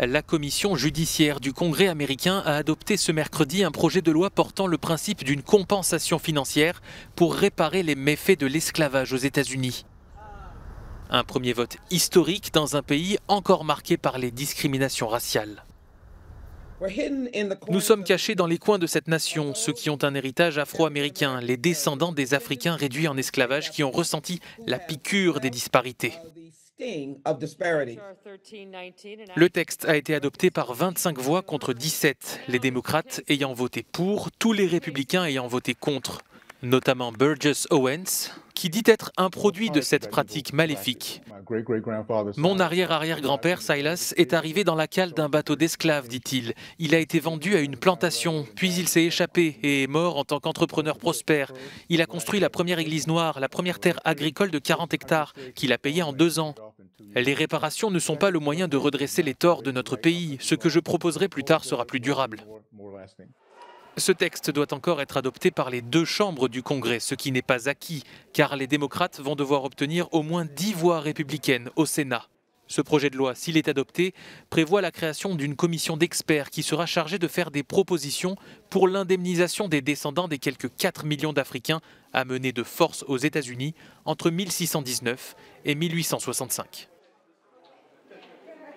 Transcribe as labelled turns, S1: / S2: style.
S1: La commission judiciaire du Congrès américain a adopté ce mercredi un projet de loi portant le principe d'une compensation financière pour réparer les méfaits de l'esclavage aux États-Unis. Un premier vote historique dans un pays encore marqué par les discriminations raciales. Nous sommes cachés dans les coins de cette nation, ceux qui ont un héritage afro-américain, les descendants des Africains réduits en esclavage qui ont ressenti la piqûre des disparités. Le texte a été adopté par 25 voix contre 17, les démocrates ayant voté pour, tous les républicains ayant voté contre, notamment Burgess Owens, qui dit être un produit de cette pratique maléfique. Mon arrière-arrière-grand-père Silas est arrivé dans la cale d'un bateau d'esclaves, dit-il. Il a été vendu à une plantation, puis il s'est échappé et est mort en tant qu'entrepreneur prospère. Il a construit la première église noire, la première terre agricole de 40 hectares, qu'il a payée en 2 ans. Les réparations ne sont pas le moyen de redresser les torts de notre pays. Ce que je proposerai plus tard sera plus durable. Ce texte doit encore être adopté par les 2 chambres du Congrès, ce qui n'est pas acquis, car les démocrates vont devoir obtenir au moins 10 voix républicaines au Sénat. Ce projet de loi, s'il est adopté, prévoit la création d'une commission d'experts qui sera chargée de faire des propositions pour l'indemnisation des descendants des quelques 4 millions d'Africains amenés de force aux États-Unis entre 1619 et 1865.